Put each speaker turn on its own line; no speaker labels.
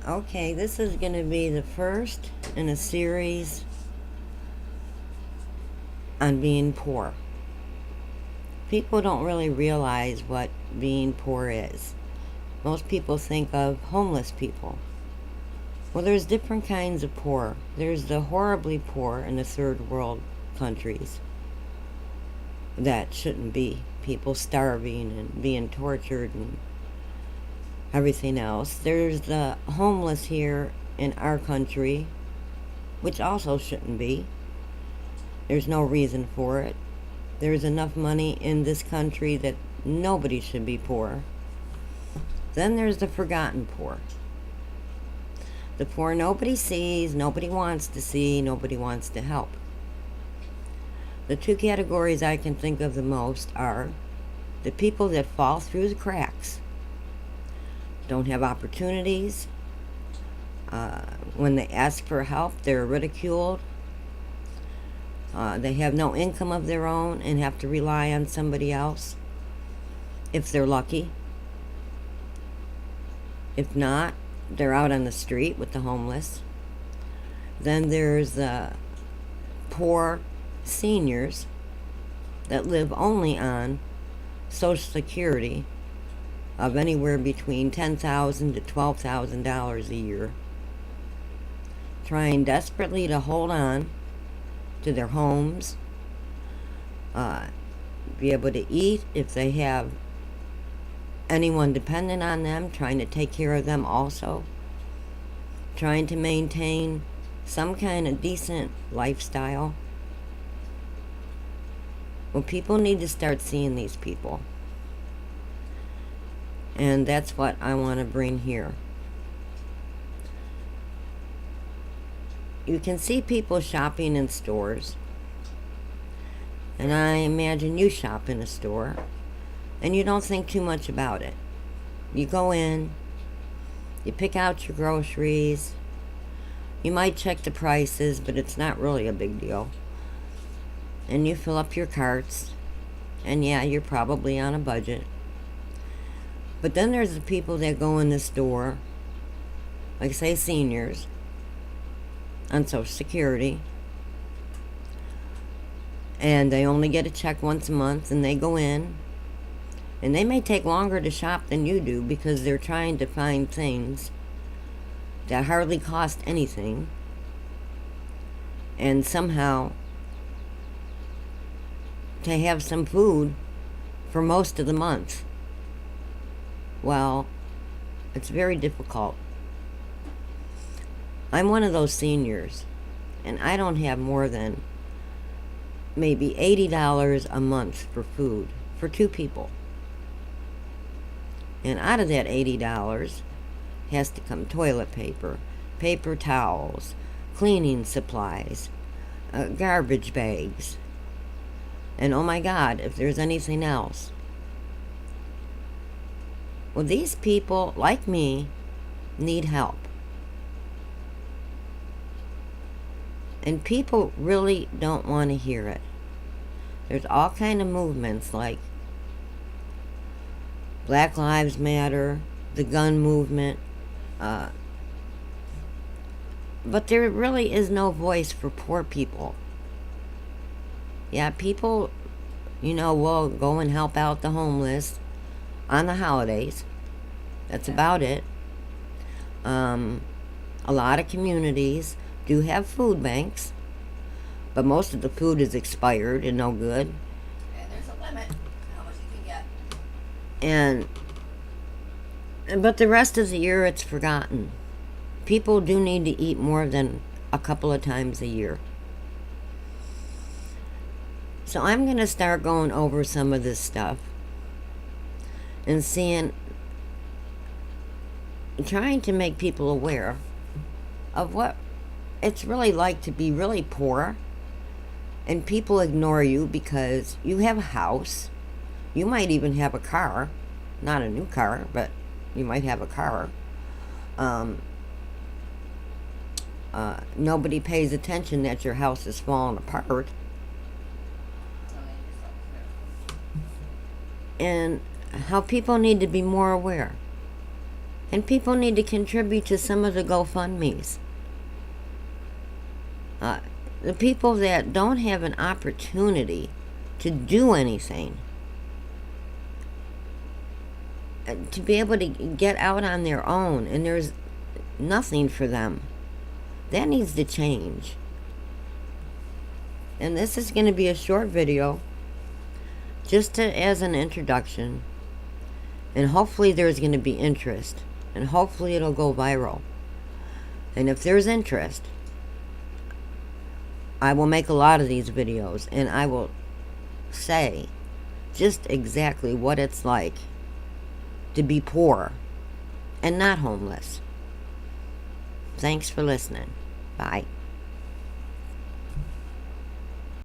Okay, this is going to be the first in a series on being poor. People don't really realize what being poor is. Most people think of homeless people. Well, there's different kinds of poor. There's the horribly poor in the third world countries. That shouldn't be. People starving and being tortured and everything else. There's the homeless here in our country, which also shouldn't be. There's no reason for it. There's enough money in this country that nobody should be poor. Then there's the forgotten poor. The poor nobody sees, nobody wants to see, nobody wants to help. The two categories I can think of the most are the people that fall through the cracks, don't have opportunities. When they ask for help, they're ridiculed. They have no income of their own and have to rely on somebody else, if they're lucky. If not, they're out on the street with the homeless. Then there's the poor seniors that live only on Social Security of anywhere between $10,000 to $12,000 a year, trying desperately to hold on to their homes, be able to eat if they have anyone dependent on them, trying to take care of them also, trying to maintain some kind of decent lifestyle. Well, people need to start seeing these people. And that's what I want to bring here. You can see people shopping in stores. And I imagine you shop in a store. And you don't think too much about it. You go in. You pick out your groceries. You might check the prices, but it's not really a big deal. And you fill up your carts. And yeah, you're probably on a budget. But then there's the people that go in the store, like say seniors, on Social Security, and they only get a check once a month, and they go in, and they may take longer to shop than you do because they're trying to find things that hardly cost anything, and somehow to have some food for most of the month. Well, it's very difficult. I'm one of those seniors, and I don't have more than maybe $80 a month for food for two people. And out of that $80 has to come toilet paper, paper towels, cleaning supplies, garbage bags, and oh my God, if there's anything else. Well, these people, like me, need help. And people really don't want to hear it. There's all kind of movements like Black Lives Matter, the gun movement, but there really is no voice for poor people. Yeah, people, will go and help out the homeless on the holidays. That's about it. A lot of communities do have food banks, but most of the food is expired and no good.
And there's a limit how much you can get.
But the rest of the year it's forgotten. People do need to eat more than a couple of times a year. So I'm going to start going over some of this stuff and trying to make people aware of what it's really like to be really poor, and people ignore you because you have a house. You might even have a car, not a new car, but you might have a car. Nobody pays attention that your house is falling apart. And how people need to be more aware. And people need to contribute to some of the GoFundMes. The people that don't have an opportunity to do anything, to be able to get out on their own, and there's nothing for them, that needs to change. And this is going to be a short video, just as an introduction, and hopefully there's going to be interest, and hopefully it'll go viral. And if there's interest, I will make a lot of these videos, and I will say just exactly what it's like to be poor and not homeless. Thanks for listening. Bye.